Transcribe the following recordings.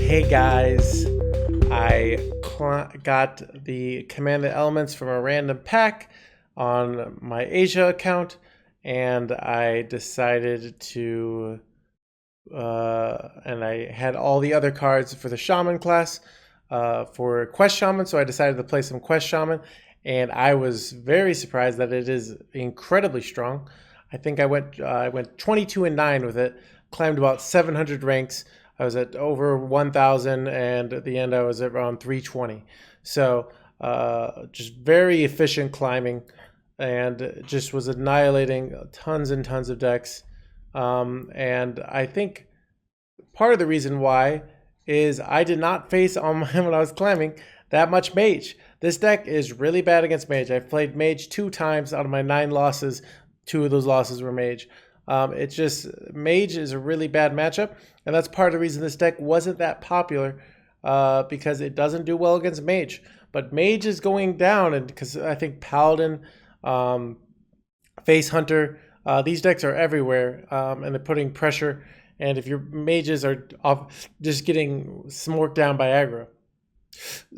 Hey guys, I got the Command the Elements from a random pack on my Asia account, and I decided to, and I had all the other cards for the Shaman class for Quest Shaman, so I decided to play some Quest Shaman, and I was very surprised that it is incredibly strong. I think I went 22 and 9 with it, climbed about 700 ranks. I was at over 1,000, and at the end I was at around 320. So just very efficient climbing, and just was annihilating tons and tons of decks. And I think part of the reason why is I did not face on when I was climbing that much mage. This deck is really bad against mage. I've played mage 2 times out of my 9 losses. 2 of those losses were mage. It's just mage is a really bad matchup, and that's part of the reason this deck wasn't that popular, because it doesn't do well against mage. But mage is going down, and because I think paladin, face hunter, these decks are everywhere, and they're putting pressure. And if your mages are just getting smoked down by aggro.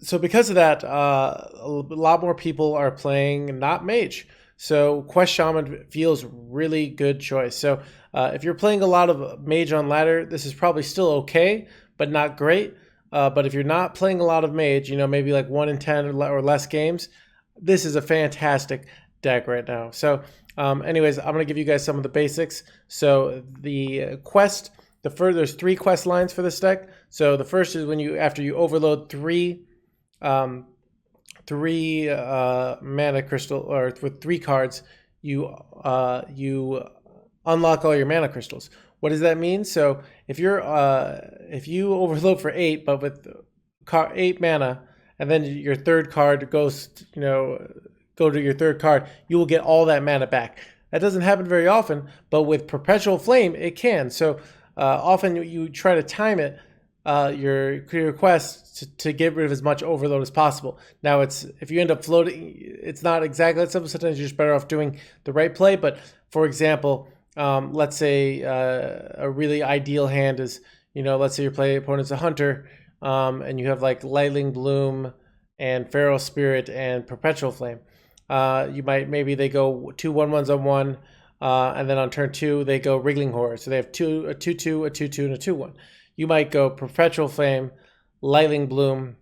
So because of that, a lot more people are playing not mage. So Quest Shaman feels really good choice. So if you're playing a lot of mage on ladder, this is probably still okay, but not great. But if you're not playing a lot of mage, maybe like 1 in 10 or less games, this is a fantastic deck right now. So anyways, I'm going to give you guys some of the basics. So the quest, there's 3 quest lines for this deck. So the first is after you overload 3 mana crystal, or with 3 cards, you unlock all your mana crystals. What does that mean? So if you overload for 8, but with 8 mana, and then your third card goes, go to your third card, you will get all that mana back. That doesn't happen very often, but with Perpetual Flame, it can. So often you try to time it, your quest to get rid of as much overload as possible. Now, if you end up floating, it's not exactly that simple. Sometimes you're just better off doing the right play. But for example, let's say a really ideal hand is, let's say your opponent's a hunter, and you have like Lightning Bloom and Feral Spirit and Perpetual Flame. Maybe they go 2 1/1s on 1, and then on turn 2 they go Wriggling Horror. So they have a 2/2, a 2/2, and a 2/1. You might go Perpetual Flame, Lightning Bloom,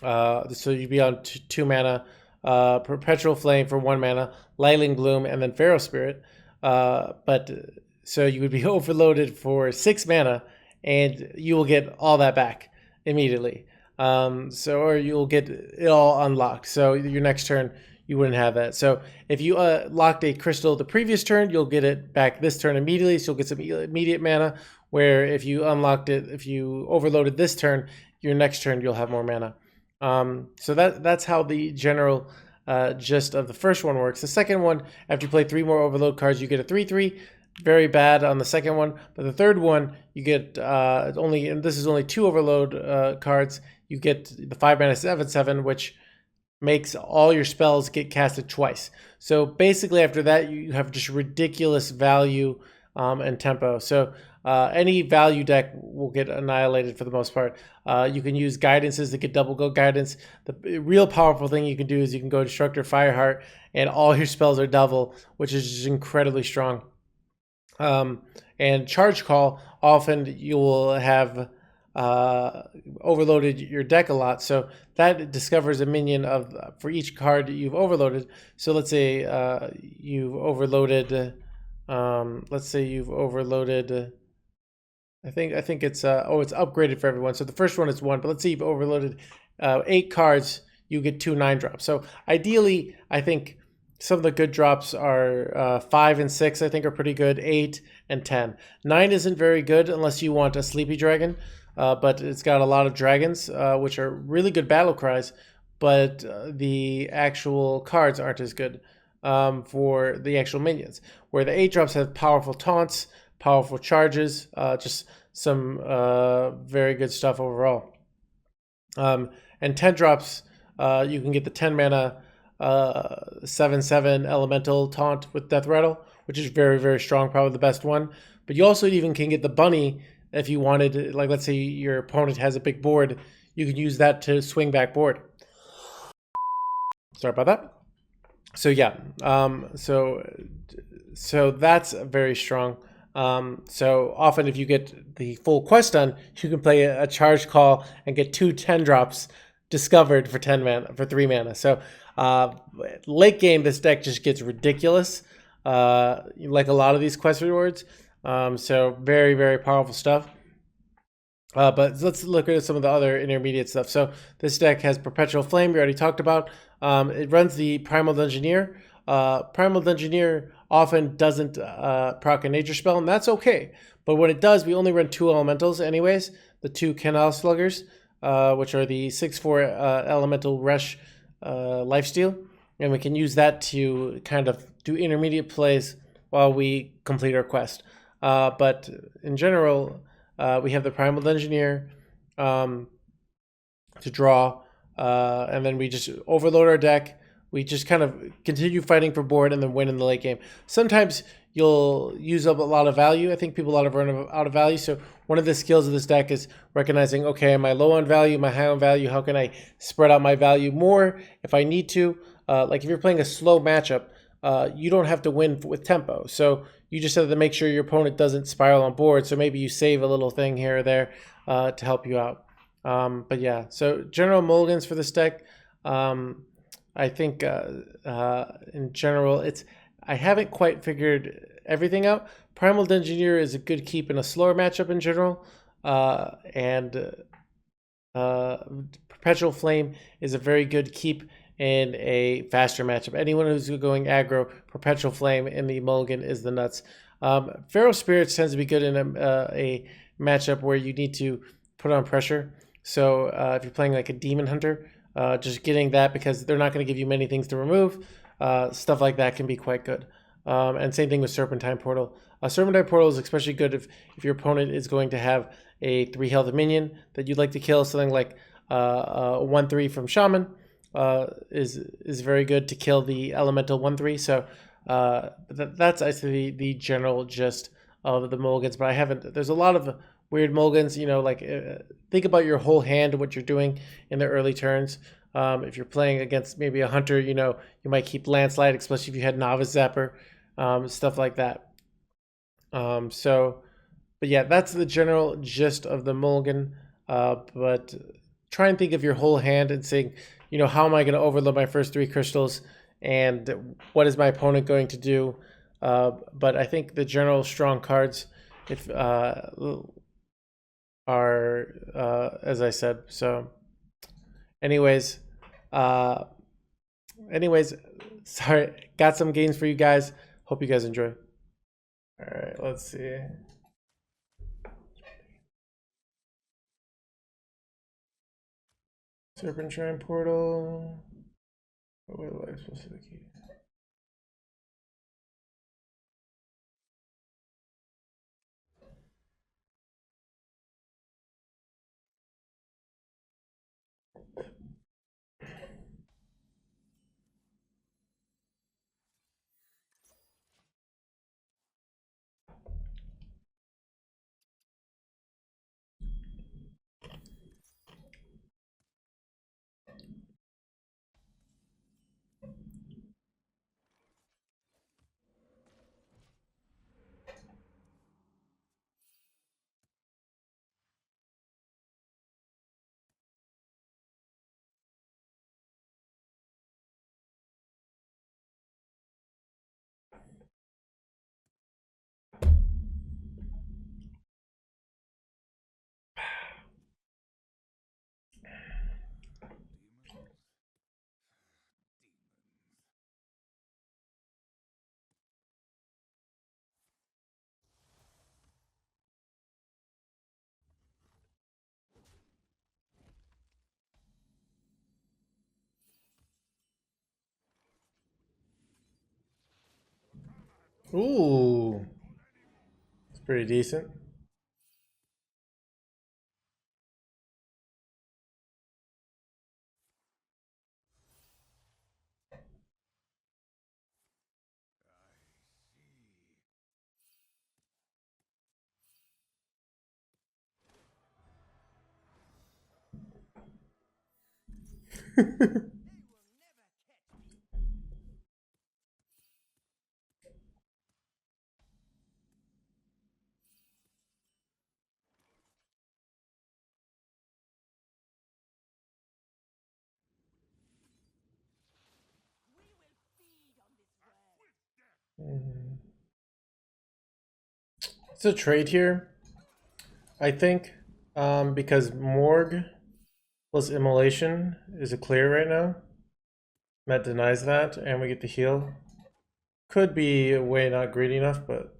so you'd be on 2 mana, Perpetual Flame for 1 mana, Lightning Bloom, and then Feral Spirit. So you would be overloaded for 6 mana, and you will get all that back immediately. Or you'll get it all unlocked. So your next turn, you wouldn't have that. So if you locked a crystal the previous turn, you'll get it back this turn immediately. So you'll get some immediate mana. Where if you overloaded this turn, your next turn you'll have more mana. So that's how the general gist of the first one works. The second one, after you play 3 more overload cards, you get a 3/3. Very bad on the second one. But the third one, you get and this is only 2 overload cards. You get the 5 mana 7/7, which makes all your spells get casted twice. So basically after that, you have just ridiculous value and tempo. So any value deck will get annihilated for the most part. You can use guidances to get double go guidance. The real powerful thing you can do is you can go Destructor Fireheart, and all your spells are double, which is just incredibly strong. And Charge Call, often you will have overloaded your deck a lot, so that discovers a minion for each card you've overloaded. So let's say you've overloaded. Let's say you've overloaded. I think it's it's upgraded for everyone. So the first one is 1, but let's say you've overloaded 8 cards. You get 2 9-drops. So ideally, I think some of the good drops are 5 and 6. I think are pretty good. 8 and 10. 9 isn't very good unless you want a Sleepy Dragon, but it's got a lot of dragons, which are really good battle cries. But the actual cards aren't as good for the actual minions. Where the 8 drops have powerful taunts, powerful charges, just some very good stuff overall. And 10 drops, you can get the 10 mana 7/7 elemental taunt with Death Rattle, which is very, very strong, probably the best one. But you also even can get the bunny if you wanted, like let's say your opponent has a big board, you can use that to swing back board. Sorry about that. So yeah, so that's very strong. So often, if you get the full quest done, you can play a charge call and get 2 10 drops discovered for 10 mana for 3 mana. So late game, this deck just gets ridiculous, like a lot of these quest rewards. So very very powerful stuff. But let's look at some of the other intermediate stuff. So this deck has Perpetual Flame, we already talked about. It runs the Primal Dungeoneer. Primal Dungeoneer often doesn't proc a nature spell, and that's okay. But when it does, we only run 2 elementals anyways. The 2 Canal Sluggers, which are the 6/4 elemental rush lifesteal. And we can use that to kind of do intermediate plays while we complete our quest. But in general, we have the Primal Dungeoneer to draw, and then we just overload our deck. We just kind of continue fighting for board and then win in the late game. Sometimes you'll use up a lot of value. I think people a lot of run out of value. So one of the skills of this deck is recognizing, okay, am I low on value? Am I high on value? How can I spread out my value more if I need to? Like if you're playing a slow matchup, you don't have to win with tempo. So you just have to make sure your opponent doesn't spiral on board. So maybe you save a little thing here or there to help you out. But yeah, so general mulligans for this deck. I think in general, I haven't quite figured everything out. Primal Dungeoneer is a good keep in a slower matchup in general, and Perpetual Flame is a very good keep in a faster matchup. Anyone who's going aggro, Perpetual Flame in the mulligan is the nuts. Feral Spirits tends to be good in a matchup where you need to put on pressure. So if you're playing like a Demon Hunter, just getting that because they're not going to give you many things to remove. Stuff like that can be quite good. And same thing with Serpentine Portal. Serpentine Portal is especially good if your opponent is going to have a 3 health minion that you'd like to kill. Something like 1/3 from Shaman is very good to kill the elemental 1/3. So that's actually the general gist of the mulligans. But I haven't. There's a lot of weird mulligans. You know, like think about your whole hand, what you're doing in the early turns. If you're playing against maybe a hunter, you know, you might keep landslide, especially if you had novice zapper, stuff like that. But yeah, that's the general gist of the mulligan. But try and think of your whole hand and saying, you know, how am I going to overload my first 3 crystals, and what is my opponent going to do? But I think the general strong cards, if are as I said. So, anyways, uh, anyways, sorry, got some games for you guys. Hope you guys enjoy. All right, let's see. Serpentine Portal. What was I supposed to do? Ooh, it's pretty decent. It's a trade here, I think, because Morgue plus Immolation is a clear right now. Matt denies that, and we get the heal. Could be way not greedy enough, but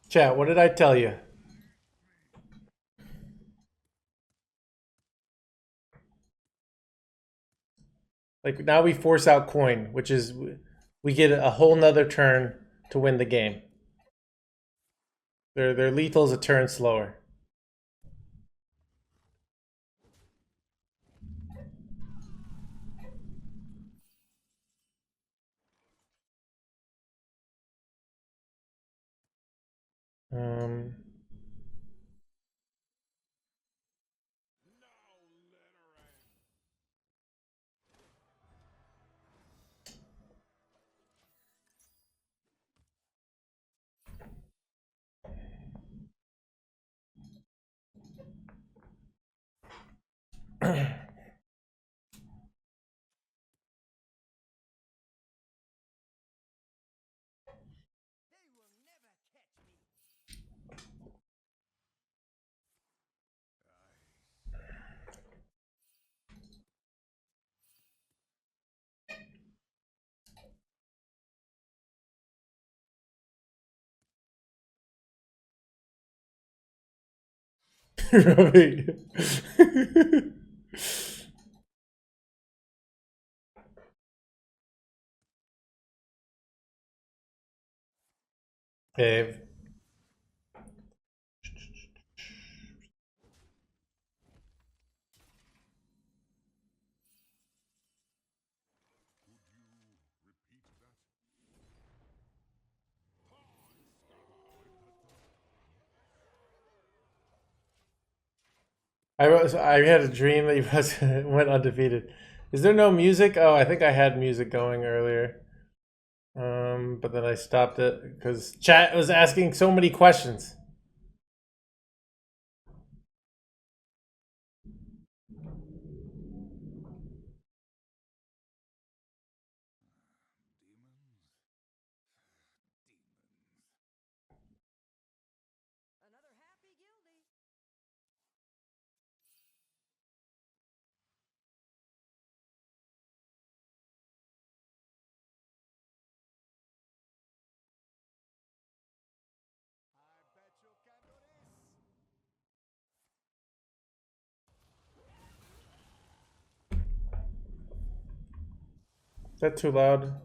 chat, what did I tell you? Like now we force out coin, which is we get a whole nother turn to win the game. Their lethal is a turn slower. Um, Right. Dave. I had a dream that you guys went undefeated. Is there no music? Oh, I think I had music going earlier. But then I stopped it because chat was asking so many questions. Is that too loud?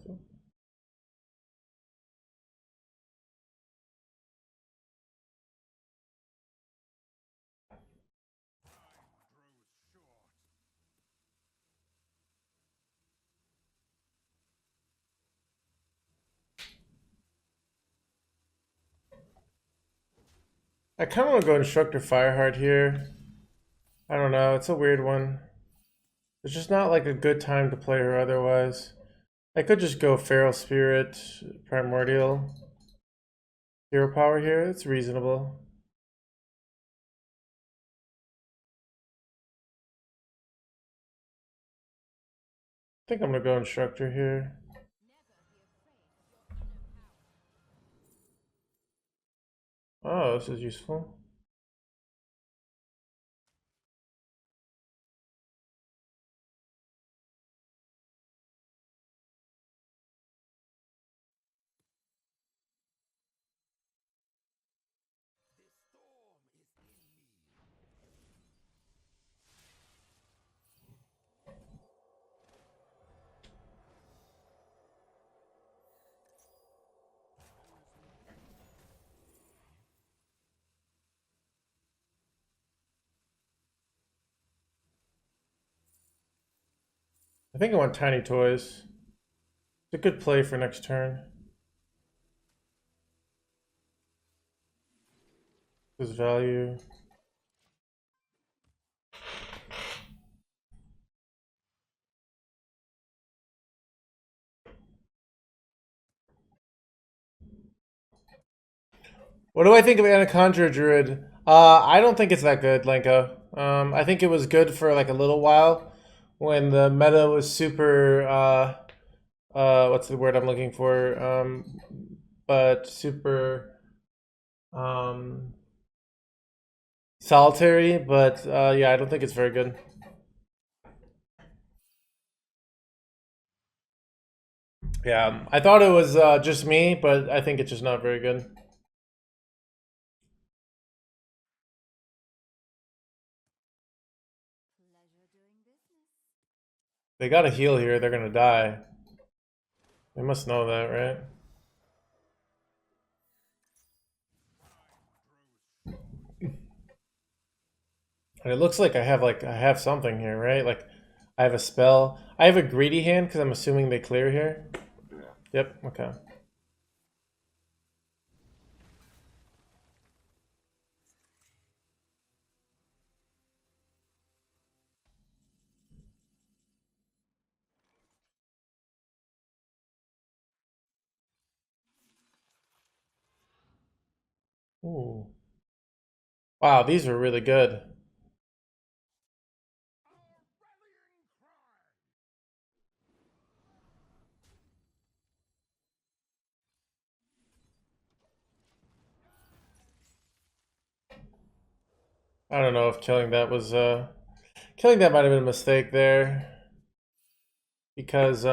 I kind of want to go Instructor Fireheart here. I don't know. It's a weird one. It's just not like a good time to play her otherwise. I could just go Feral Spirit, Primordial, Hero Power here. It's reasonable. I think I'm gonna go Instructor here. Oh, this is useful. I think I want tiny toys. It's a good play for next turn. This value. What do I think of Anaconda Druid? I don't think it's that good, Lenka. I think it was good for like a little while when the meta was super. What's the word I'm looking for? But super um, solitary. But yeah, I don't think it's very good. Yeah, I thought it was just me, but I think it's just not very good. They got to heal here. They're gonna die. They must know that, right? And it looks like I have something here, right? Like I have a spell. I have a greedy hand because I'm assuming they clear here. Yep. Okay. Ooh. Wow, these are really good. I don't know if killing that might have been a mistake there because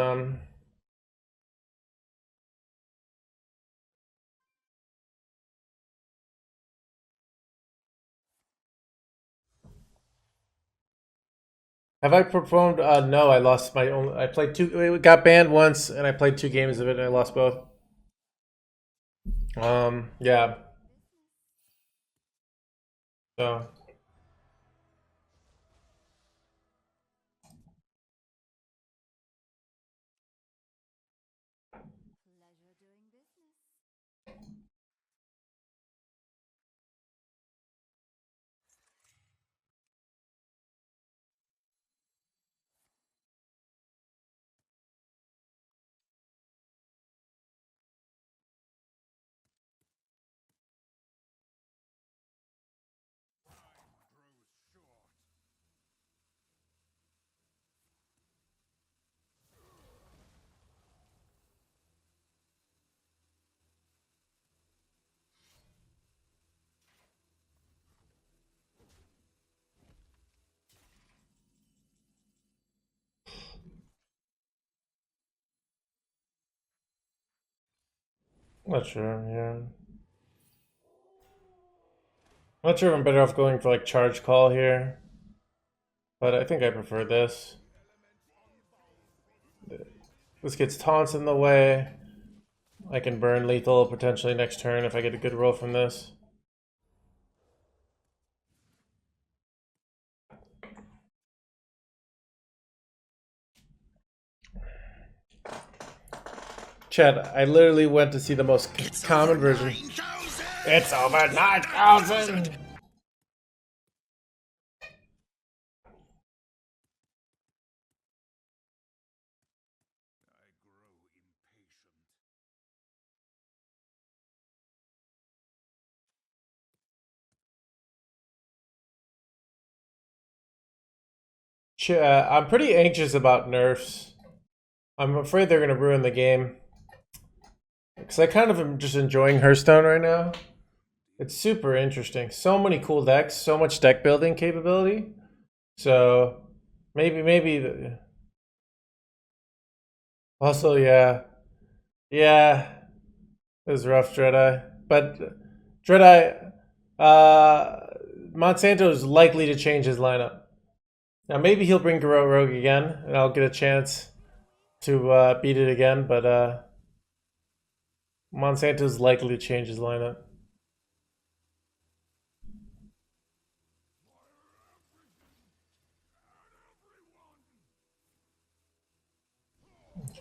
have I performed? No, I lost my own. I played two. It got banned once, and I played 2 games of it, and I lost both. Yeah. So not sure. Yeah. Not sure if I'm better off going for like charge call here, but I think I prefer this. This gets taunts in the way. I can burn lethal potentially next turn if I get a good roll from this. Chad, I literally went to see the most common version. It's over 9,000! I'm pretty anxious about nerfs. I'm afraid they're going to ruin the game. Because I kind of am just enjoying Hearthstone right now. It's super interesting. So many cool decks, so much deck building capability. So maybe. Also, yeah. Yeah. It was rough, Dreadeye. But Dreadeye, uh, Monsanto is likely to change his lineup. Now, maybe he'll bring Garrote Rogue again, and I'll get a chance to beat it again, but Monsanto's likely to change his lineup.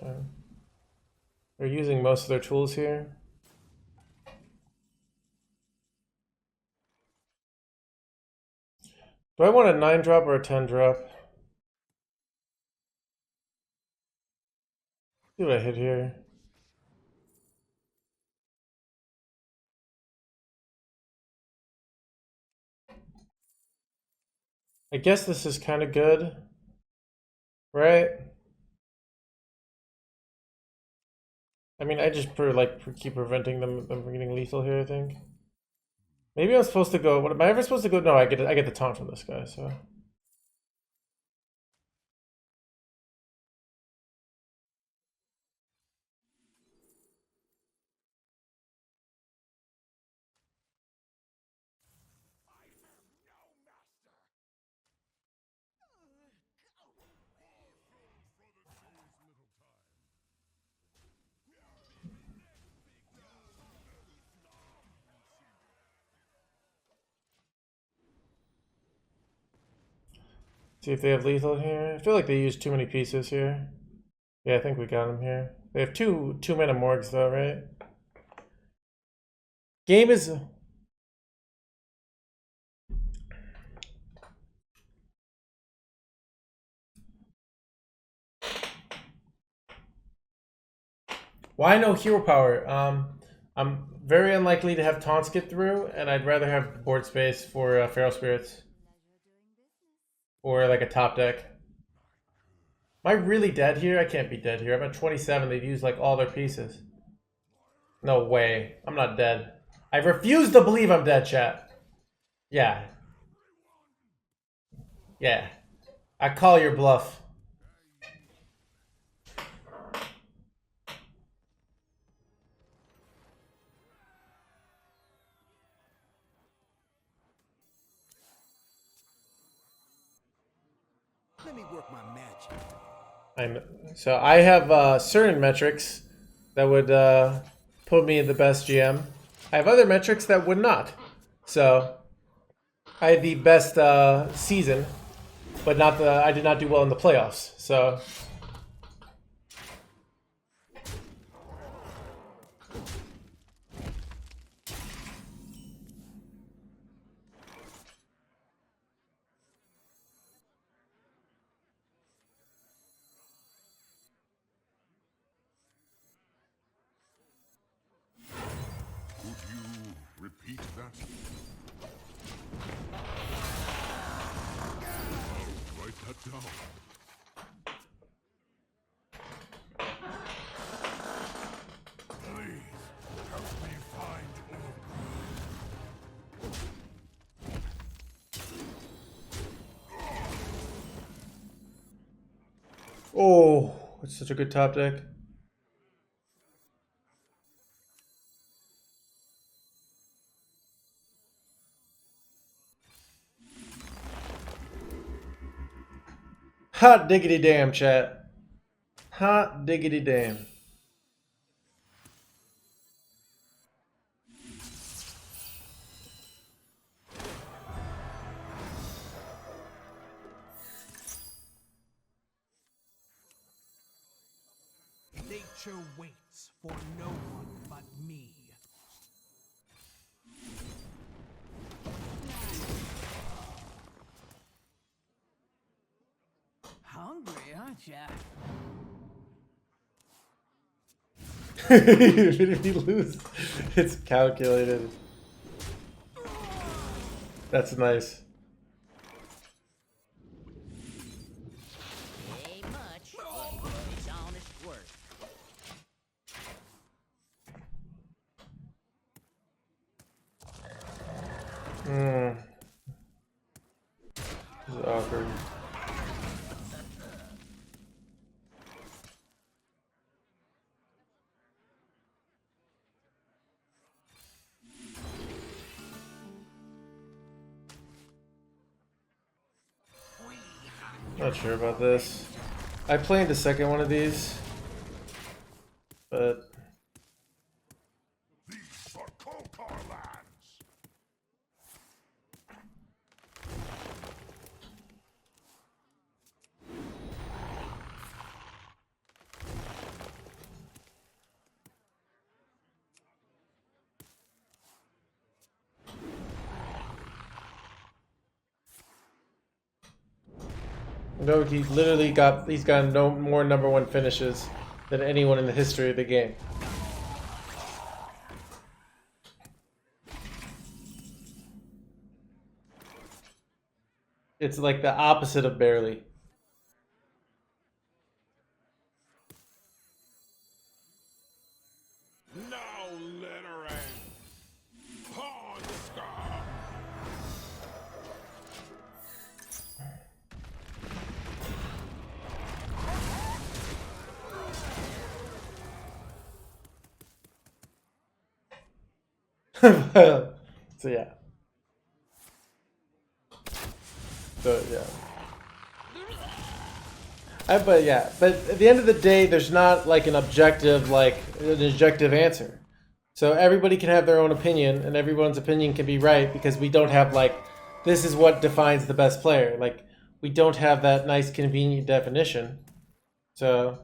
time. They're using most of their tools here. Do I want a 9-drop or a 10-drop? See what I hit here. I guess this is kind of good, right? I mean, I just keep preventing them from getting lethal here, I think. Maybe I'm supposed to go. What am I ever supposed to go? No, I get the taunt from this guy, so. See if they have lethal here. I feel like they used too many pieces here. Yeah, I think we got him here. They have two mana morgues though, right? Game is. Why no hero power? I'm very unlikely to have taunts get through, and I'd rather have board space for Feral Spirits. Or like a top deck. Am I really dead here? I can't be dead here. I'm at 27. They've used like all their pieces. No way. I'm not dead. I refuse to believe I'm dead, chat. Yeah. Yeah. I call your bluff. Let me work my magic. So I have certain metrics that would put me in the best GM. I have other metrics that would not. So I had the best season, but not the. I did not do well in the playoffs. So. Repeat that. Write that down. Please help me find Oh, it's such a good top deck. Hot diggity damn, chat. Hot diggity damn. Nature waits for no one but me. Hungry, aren't ya? Even if you lose, it's calculated. That's nice. Ain't much, but it's honest work. This is awkward. Not sure about this. I played the second one of these, but these are Kolkar lands. No, he's got no more #1 finishes than anyone in the history of the game. It's like the opposite of barely. No littering. Pawn scum. So yeah. So yeah. But at the end of the day, there's not like an objective answer. So everybody can have their own opinion, and everyone's opinion can be right because we don't have like this is what defines the best player. Like we don't have that nice convenient definition. So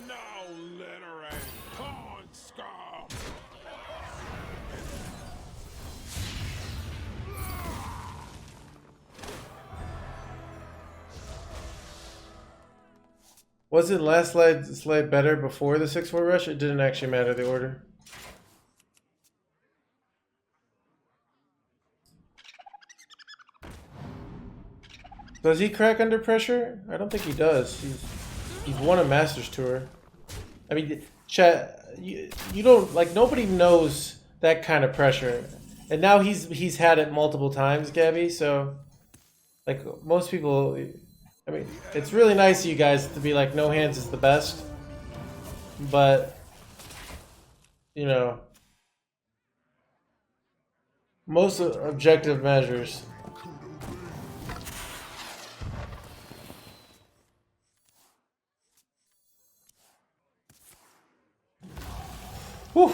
No littering. Pawn scum. wasn't last slide better before the 6-4 rush? It didn't actually matter the order. Does he crack under pressure? I don't think he does. He's won a Masters Tour. I mean, chat, you don't like nobody knows that kind of pressure, and now he's had it multiple times, Gabby. So, like most people, I mean, it's really nice of you guys to be like, no hands is the best, but you know, most objective measures. Whew.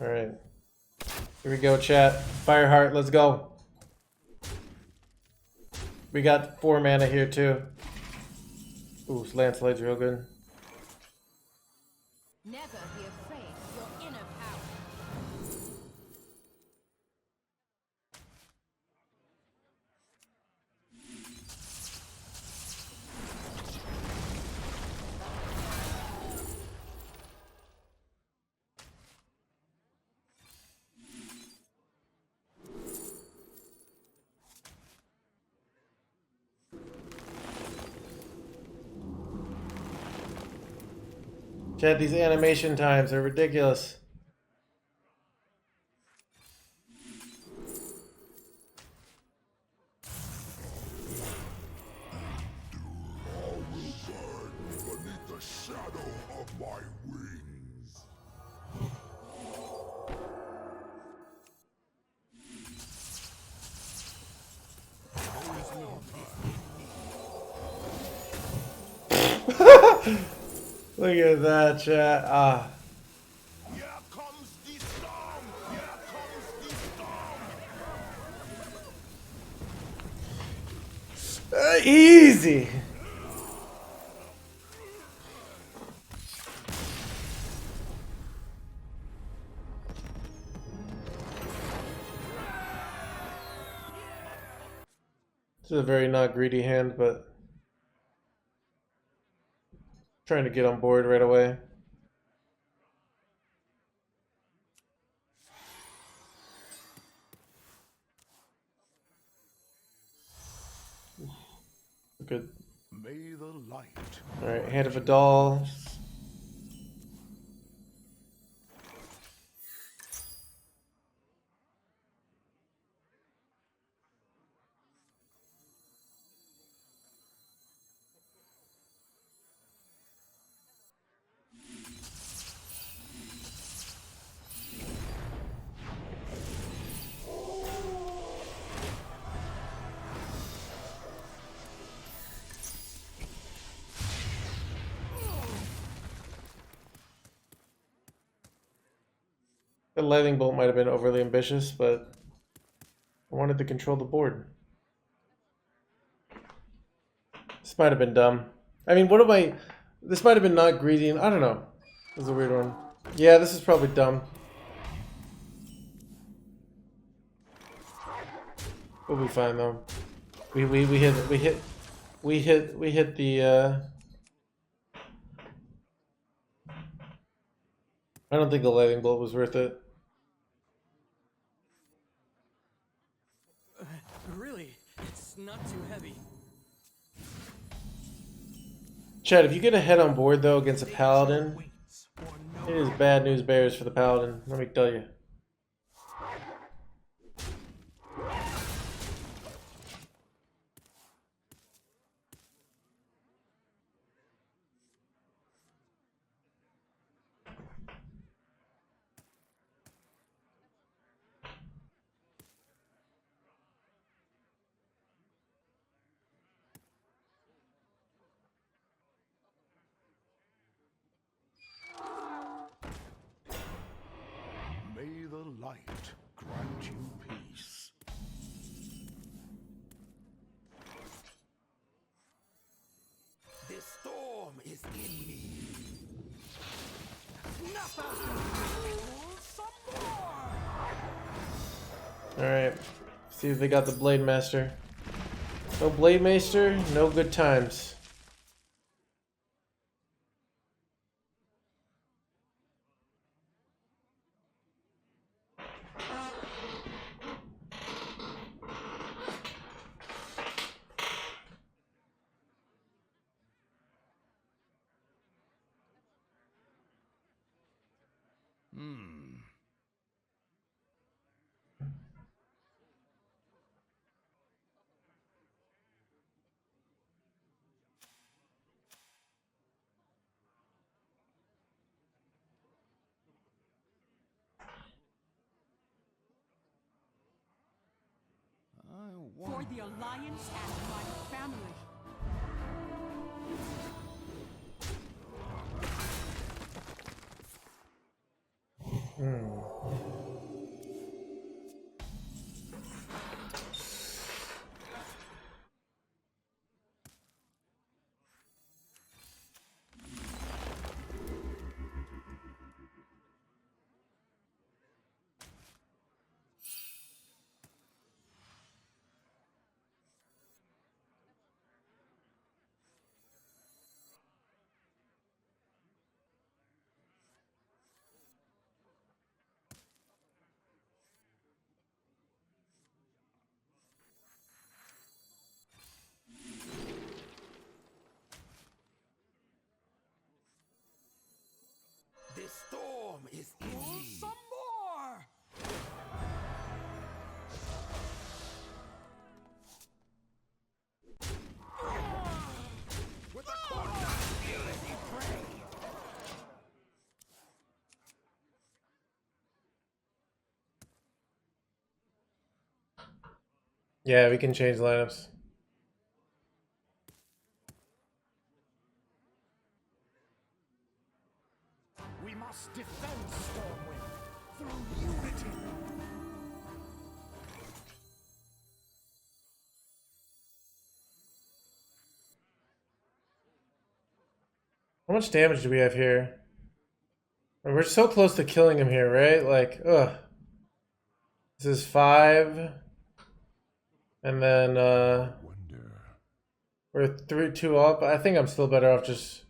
All right, here we go, chat. Fireheart, let's go. We got 4 mana here too. Ooh, landslide's real good. Never be afraid of your inner power. Chat, these animation times are ridiculous. Beneath the shadow of my wings. Look at that, chat. Ah. Here comes the storm. Here comes the storm. Easy. This is a very not greedy hand, but trying to get on board right away. Good. May the light. All right, Hand of a Doll. The lightning bolt might have been overly ambitious, but I wanted to control the board. This might have been dumb. I mean, what am I... This might have been not greedy. I don't know. This is a weird one. Yeah, this is probably dumb. We'll be fine though. We hit the. I don't think the lightning bolt was worth it. Really, it's not too heavy. Chad, if you get a head on board though against a paladin, Waits for no it is bad news bears for the paladin. Let me tell you. May the light grant you peace. This storm is in me. Alright. See if they got the Blade Master. No Blade Master, no good times. For the Alliance and my family. This storm is in me. Some more. With a corner spirit he pray. Yeah, we can change lineups. We must defend Stormwind through unity. How much damage do we have here? We're so close to killing him here, right? Like, ugh. This is 5. And then, Wonder. we're 3-2 up. I think I'm still better off just...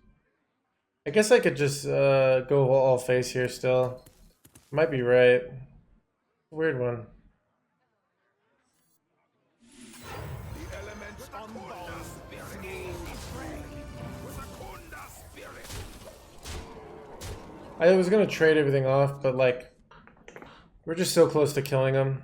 I guess I could just go all face here still. Might be right. Weird one. The elements unbound spirit he pray. With a corner spirit. I was gonna trade everything off, but like... We're just so close to killing him.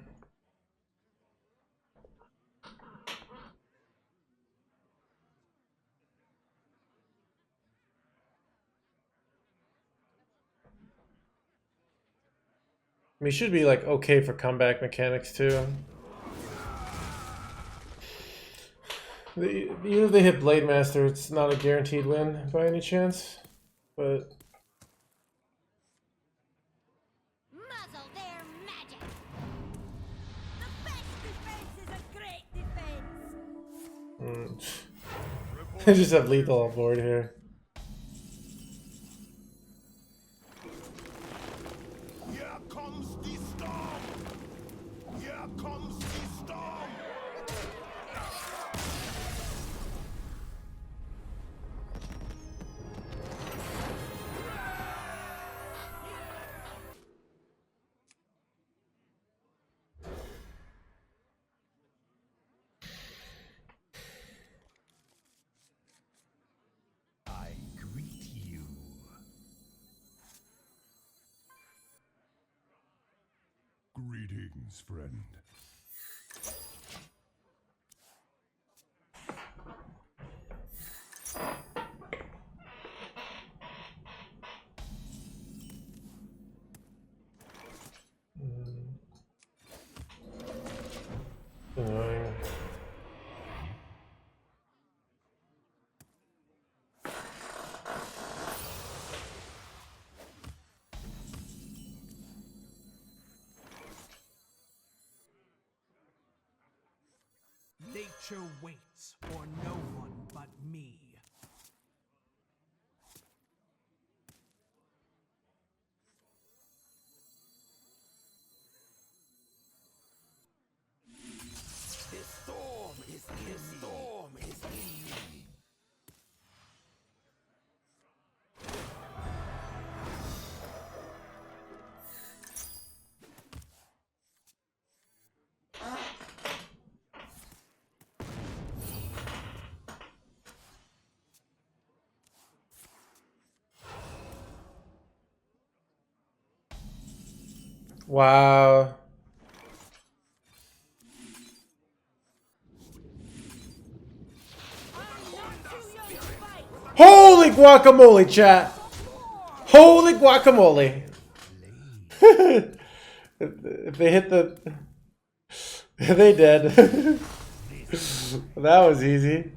We should be like okay for comeback mechanics too. Even if they hit Blade Master, it's not a guaranteed win by any chance. But Muzzle their magic. The best defense is a great defense. I just have lethal on board here. Greetings, friend. Annoying. Nature waits for no one but me. The storm is in me. The storm is in me. Wow. Holy guacamole, chat! Holy guacamole! If they hit the... They dead. That was easy.